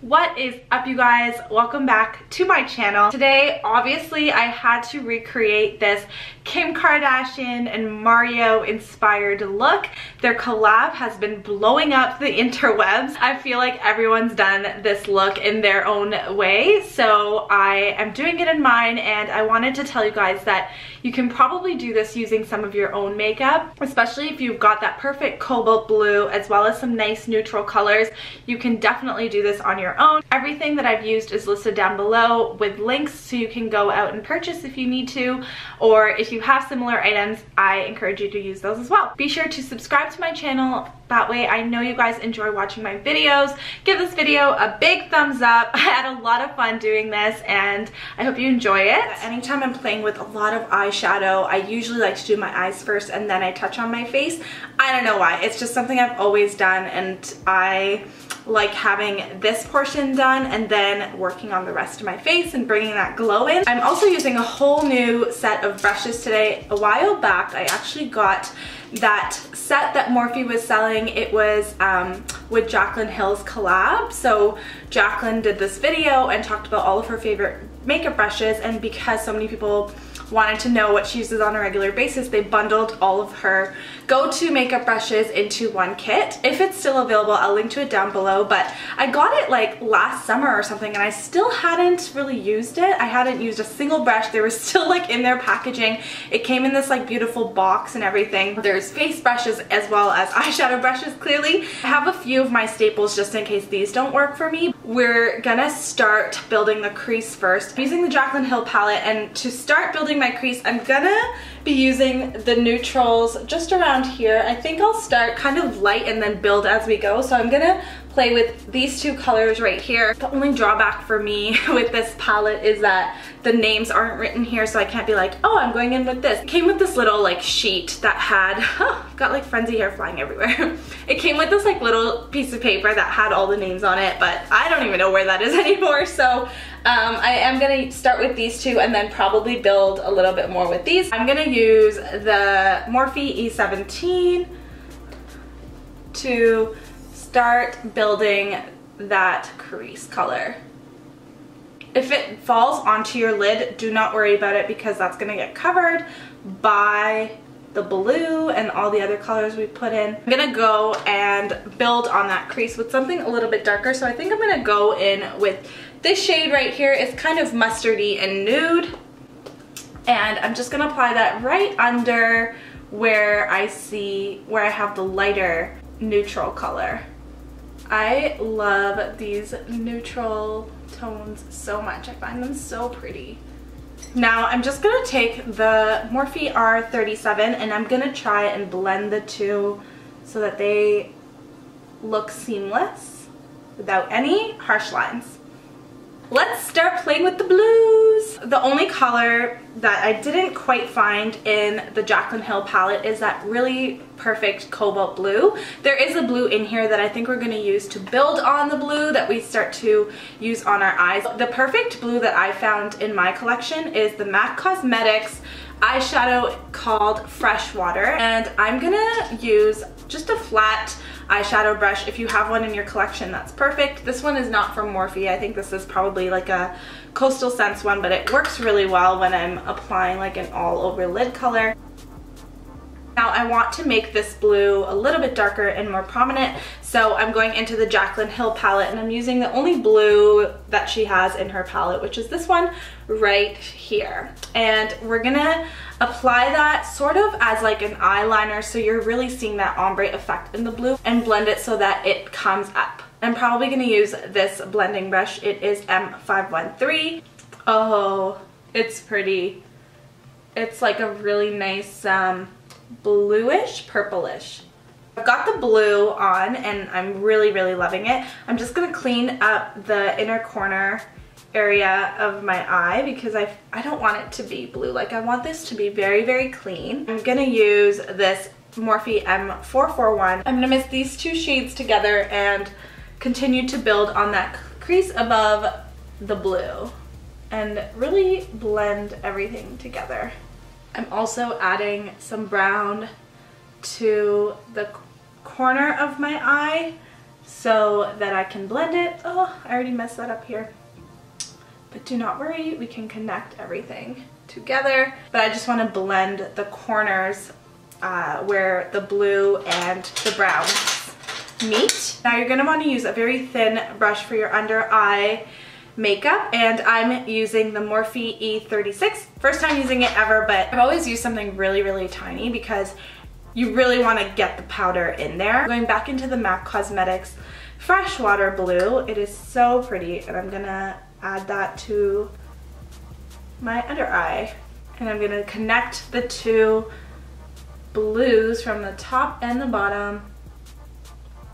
What is up, you guys? Welcome back to my channel. Today, obviously, I had to recreate this Kim Kardashian and Mario inspired look. Their collab has been blowing up the interwebs. I feel like everyone's done this look in their own way, so I am doing it in mine, and I wanted to tell you guys that you can probably do this using some of your own makeup, especially if you've got that perfect cobalt blue as well as some nice neutral colors. You can definitely do this on your own. Everything that I've used is listed down below with links so you can go out and purchase if you need to, or if you have similar items, I encourage you to use those as well. Be sure to subscribe to my channel. That way I know you guys enjoy watching my videos. Give this video a big thumbs up. I had a lot of fun doing this and I hope you enjoy it. Anytime I'm playing with a lot of eyeshadow, I usually like to do my eyes first and then I touch on my face. I don't know why. It's just something I've always done, and I like having this portion done and then working on the rest of my face and bringing that glow in. I'm also using a whole new set of brushes today. A while back, I actually got that set that Morphe was selling. It was with Jaclyn Hill's collab. So Jaclyn did this video and talked about all of her favorite makeup brushes, and because so many people wanted to know what she uses on a regular basis, they bundled all of her go-to makeup brushes into one kit. If it's still available, I'll link to it down below, but I got it like last summer or something and I still hadn't really used it. I hadn't used a single brush. They were still like in their packaging. It came in this like beautiful box and everything. There's face brushes as well as eyeshadow brushes, clearly. I have a few of my staples just in case these don't work for me. We're gonna start building the crease first. I'm using the Jaclyn Hill palette, and to start building my crease, I'm gonna be using the neutrals just around here. I think I'll start kind of light and then build as we go. So I'm gonna play with these two colors right here. The only drawback for me with this palette is that the names aren't written here, so I can't be like, oh, I'm going in with this. It came with this little like sheet that had, oh, got like frenzy hair flying everywhere. It came with this like little piece of paper that had all the names on it, but I don't even know where that is anymore. So I am gonna start with these two and then probably build a little bit more with these. I'm gonna use the Morphe E17 to start building that crease color. If it falls onto your lid, do not worry about it because that's gonna get covered by the blue and all the other colors we put in. I'm gonna go and build on that crease with something a little bit darker. So I think I'm gonna go in with this shade right here. It's kind of mustardy and nude. And I'm just gonna apply that right under where I have the lighter neutral color. I love these neutral tones so much. I find them so pretty. Now I'm just gonna take the Morphe R37 and I'm gonna try and blend the two so that they look seamless without any harsh lines. Let's start playing with the blues. The only color that I didn't quite find in the Jaclyn Hill palette is that really perfect cobalt blue. There is a blue in here that I think we're gonna use to build on the blue that we start to use on our eyes. The perfect blue that I found in my collection is the MAC Cosmetics eyeshadow called Freshwater, and I'm gonna use just a flat eyeshadow brush. If you have one in your collection, that's perfect. This one is not from Morphe. I think this is probably like a Coastal Scents one, but it works really well when I'm applying like an all over lid color. Now I want to make this blue a little bit darker and more prominent, so I'm going into the Jaclyn Hill palette and I'm using the only blue that she has in her palette, which is this one right here. And we're gonna apply that sort of as like an eyeliner, so you're really seeing that ombre effect in the blue, and blend it so that it comes up. I'm probably gonna use this blending brush. It is M513. Oh, it's pretty. It's like a really nice bluish purplish. I've got the blue on and I'm really loving it. I'm just gonna clean up the inner corner area of my eye because I don't want it to be blue. Like, I want this to be very clean. I'm gonna use this Morphe M441. I'm gonna mix these two shades together and continue to build on that crease above the blue and really blend everything together. I'm also adding some brown to the corner of my eye so that I can blend it. Oh, I already messed that up here. But do not worry, we can connect everything together. But I just want to blend the corners where the blue and the brown meet. Now you're going to want to use a very thin brush for your under eye makeup, and I'm using the Morphe E36. First time using it ever, but I've always used something really, really tiny because you really want to get the powder in there. Going back into the MAC Cosmetics Freshwater Blue. It is so pretty, and I'm gonna add that to my under eye. And I'm gonna connect the two blues from the top and the bottom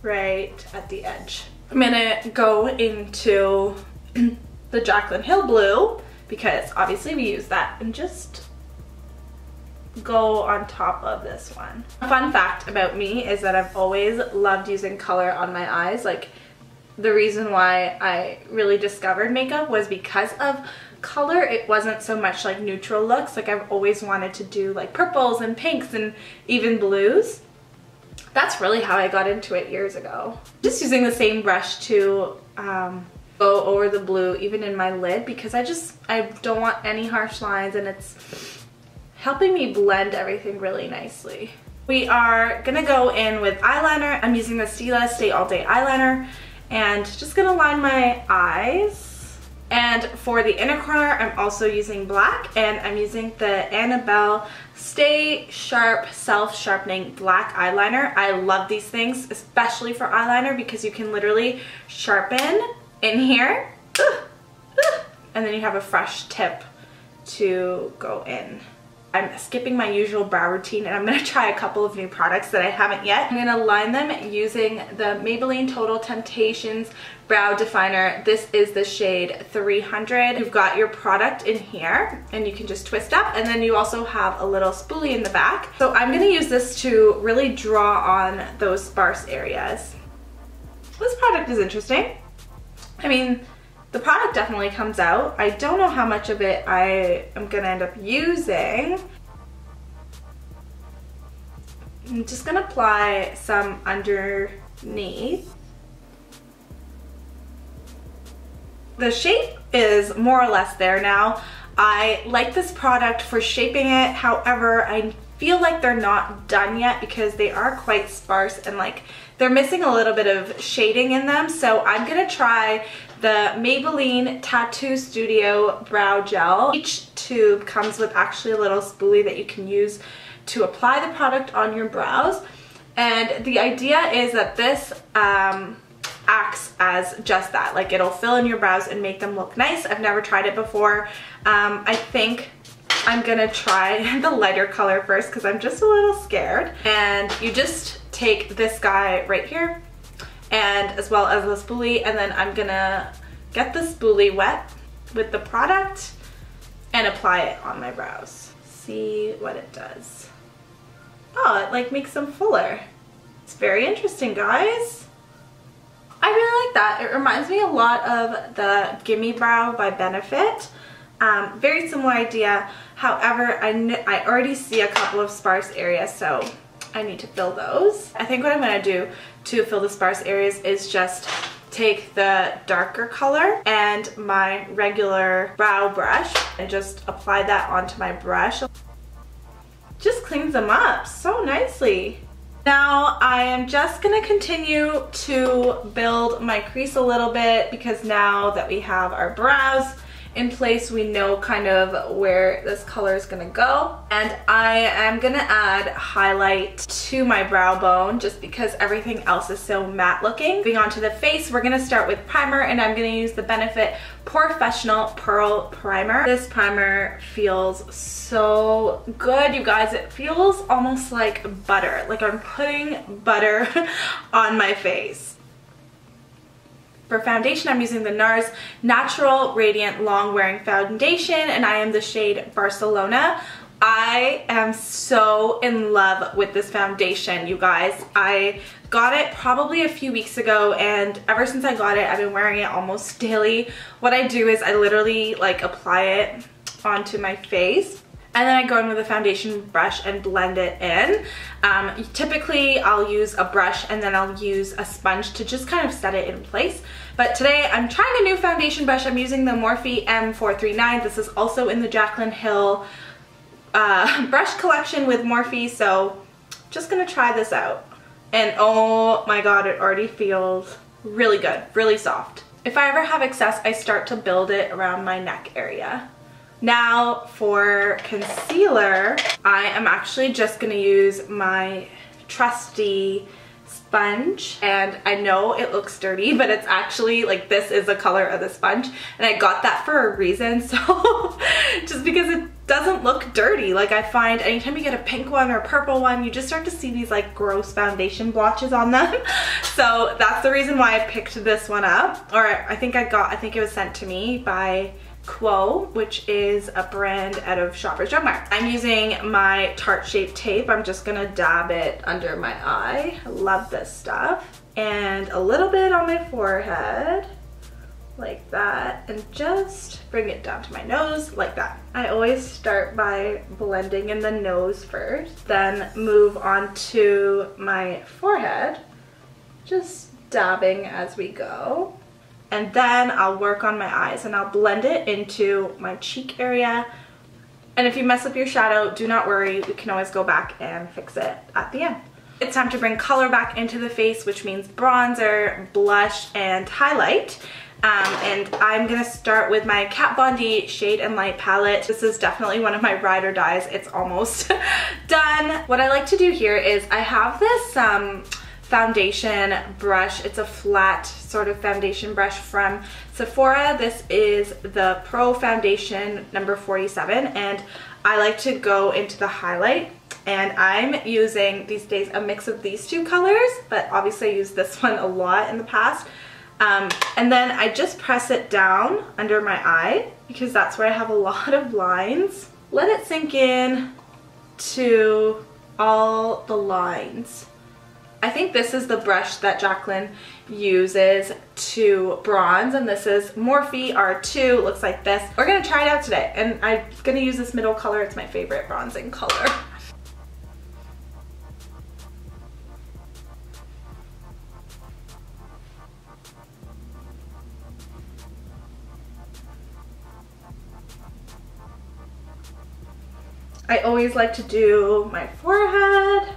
right at the edge. I'm gonna go into the Jaclyn Hill blue because obviously we use that, and just go on top of this one. A fun fact about me is that I've always loved using color on my eyes. Like, the reason why I really discovered makeup was because of color. It wasn't so much like neutral looks. Like, I've always wanted to do like purples and pinks and even blues. That's really how I got into it years ago. Just using the same brush to go over the blue even in my lid because I don't want any harsh lines, and it's helping me blend everything really nicely. We are gonna go in with eyeliner. I'm using the Stila Stay All Day eyeliner and just gonna line my eyes. And for the inner corner, I'm also using black, and I'm using the Annabelle Stay Sharp Self-Sharpening black eyeliner. I love these things, especially for eyeliner, because you can literally sharpen in here, and then you have a fresh tip to go in. I'm skipping my usual brow routine, and I'm going to try a couple of new products that I haven't yet. I'm going to line them using the Maybelline Total Temptations Brow Definer. This is the shade 300. You've got your product in here, and you can just twist up, and then you also have a little spoolie in the back. So I'm going to use this to really draw on those sparse areas. This product is interesting. I mean, the product definitely comes out. I don't know how much of it I am gonna end up using. I'm just gonna apply some underneath. The shape is more or less there now. I like this product for shaping it. However, I feel like they're not done yet because they are quite sparse and like they're missing a little bit of shading in them. So I'm gonna try the Maybelline Tattoo Studio Brow Gel. Each tube comes with actually a little spoolie that you can use to apply the product on your brows. And the idea is that this acts as just that. Like, it'll fill in your brows and make them look nice. I've never tried it before. I think I'm gonna try the lighter color first because I'm just a little scared. And you just take this guy right here, and as well as the spoolie, and then I'm gonna get the spoolie wet with the product and apply it on my brows. See what it does. Oh, it like makes them fuller. It's very interesting, guys. I really like that. It reminds me a lot of the Gimme Brow by Benefit. Very similar idea. However, I already see a couple of sparse areas, so I need to fill those. I think what I'm gonna do to fill the sparse areas is just take the darker color and my regular brow brush and just apply that onto my brush. Just cleans them up so nicely. Now I am just gonna continue to build my crease a little bit because now that we have our brows in place, we know kind of where this color is gonna go. And I am gonna add highlight to my brow bone just because everything else is so matte looking. Moving on to the face, we're gonna start with primer, and I'm gonna use the Benefit Professional Pearl Primer. This primer feels so good, you guys. It feels almost like butter, like I'm putting butter on my face. For foundation, I'm using the NARS Natural Radiant Long Wearing Foundation, and I am the shade Barcelona. I am so in love with this foundation, you guys. I got it probably a few weeks ago, and ever since I got it, I've been wearing it almost daily. What I do is I literally like apply it onto my face, And then I go in with a foundation brush and blend it in. Typically I'll use a brush and then I'll use a sponge to just kind of set it in place. But today I'm trying a new foundation brush. I'm using the Morphe M439. This is also in the Jaclyn Hill brush collection with Morphe, so just gonna try this out. And oh my god, it already feels really good, really soft. If I ever have excess, I start to build it around my neck area. Now for concealer, I am actually just gonna use my trusty sponge, and I know it looks dirty, but it's actually like, this is the color of the sponge, and I got that for a reason. So just because it doesn't look dirty, like I find anytime you get a pink one or a purple one, you just start to see these like gross foundation blotches on them. So that's the reason why I picked this one up, or I think it was sent to me by Kohl, which is a brand out of Shoppers Drug Mart. I'm using my Tarte Shape tape. I'm just gonna dab it under my eye. I love this stuff. And a little bit on my forehead, like that, and just bring it down to my nose, like that. I always start by blending in the nose first, then move on to my forehead, just dabbing as we go. And then I'll work on my eyes and I'll blend it into my cheek area. And if you mess up your shadow, do not worry, we can always go back and fix it at the end. It's time to bring color back into the face, which means bronzer, blush, and highlight. And I'm gonna start with my Kat Von D Shade and Light palette. This is definitely one of my ride or dies. It's almost done. What I like to do here is I have this foundation brush. It's a flat sort of foundation brush from Sephora. This is the Pro Foundation number 47, and I like to go into the highlight, and I'm using these days a mix of these two colors, but obviously I used this one a lot in the past. And then I just press it down under my eye because that's where I have a lot of lines. Let it sink in to all the lines. I think this is the brush that Jaclyn uses to bronze, and this is Morphe R2. It looks like this. We're gonna try it out today, and I'm gonna use this middle color. It's my favorite bronzing color. I always like to do my forehead,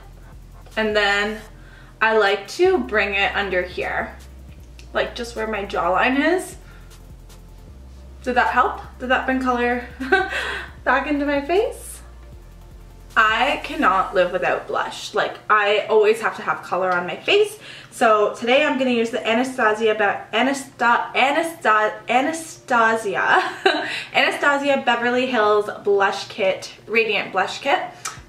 and then I like to bring it under here, like just where my jawline is. Did that help? Did that bring color back into my face? I cannot live without blush. Like, I always have to have color on my face. So today I'm gonna use the Anastasia Beverly Hills Blush Kit, Radiant Blush Kit.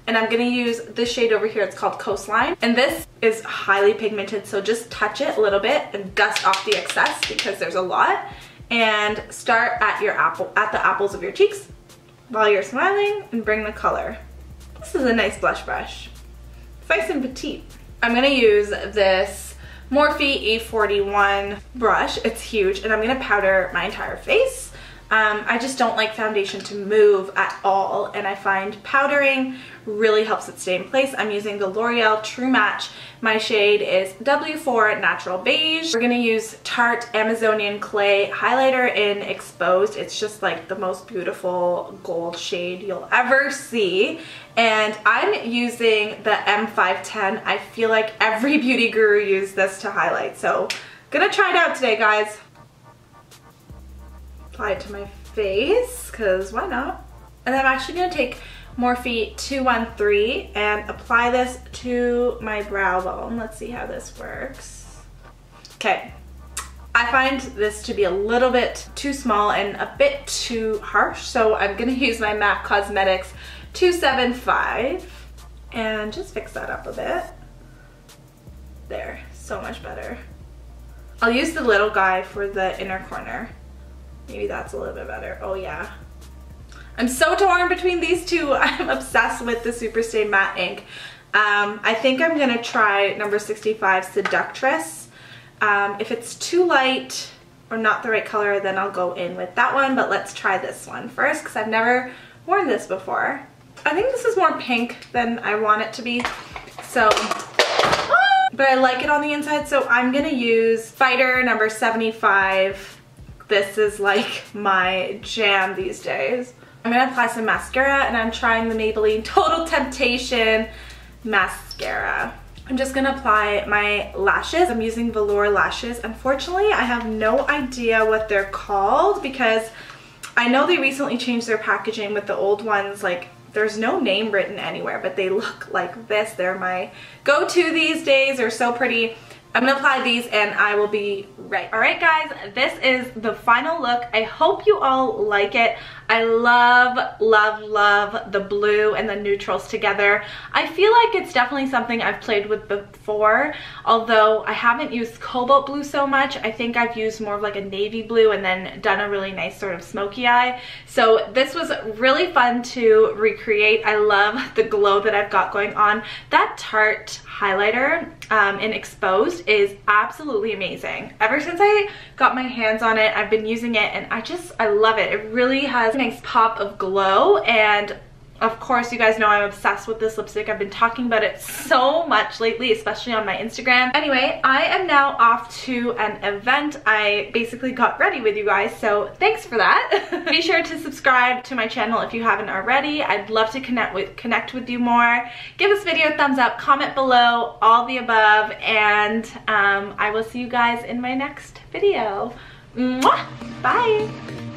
And I'm gonna use this shade over here. It's called Coastline. And this is highly pigmented, so just touch it a little bit and dust off the excess because there's a lot. And start at the apples of your cheeks while you're smiling, and bring the color. This is a nice blush brush. It's nice and petite. I'm gonna use this Morphe E41 brush. It's huge, and I'm gonna powder my entire face. I just don't like foundation to move at all, and I find powdering really helps it stay in place. I'm using the L'Oreal True Match. My shade is W4 Natural Beige. We're gonna use Tarte Amazonian Clay highlighter in Exposed. It's just like the most beautiful gold shade you'll ever see. And I'm using the M510. I feel like every beauty guru used this to highlight, so gonna try it out today, guys. Apply it to my face, because why not? And then I'm actually going to take Morphe 213 and apply this to my brow bone. Let's see how this works. Okay, I find this to be a little bit too small and a bit too harsh, so I'm going to use my MAC Cosmetics 275 and just fix that up a bit. There, so much better. I'll use the little guy for the inner corner. Maybe that's a little bit better. Oh yeah. I'm so torn between these two. I'm obsessed with the Superstay Matte Ink. I think I'm gonna try number 65 Seductress. If it's too light or not the right color, then I'll go in with that one, but let's try this one first because I've never worn this before. I think this is more pink than I want it to be. So, but I like it on the inside, so I'm gonna use Fighter number 75. This is like my jam these days. I'm gonna apply some mascara, and I'm trying the Maybelline Total Temptation mascara. I'm just gonna apply my lashes. I'm using Velour Lashes. Unfortunately, I have no idea what they're called because I know they recently changed their packaging with the old ones. Like, there's no name written anywhere, but they look like this. They're my go-to these days. They're so pretty. I'm gonna apply these and I will be right. All right, guys, this is the final look. I hope you all like it. I love, love, love the blue and the neutrals together. I feel like it's definitely something I've played with before, although I haven't used cobalt blue so much. I think I've used more of like a navy blue and then done a really nice sort of smoky eye. So this was really fun to recreate. I love the glow that I've got going on. That Tarte highlighter in Exposed is absolutely amazing. Ever since I got my hands on it, I've been using it and I love it. It really has a nice pop of glow, and of course you guys know I'm obsessed with this lipstick. I've been talking about it so much lately, especially on my Instagram. Anyway, I am now off to an event. I basically got ready with you guys, so thanks for that. Be sure to subscribe to my channel if you haven't already. I'd love to connect with you more. Give this video a thumbs up, comment below, all the above, and I will see you guys in my next video. Mwah! Bye!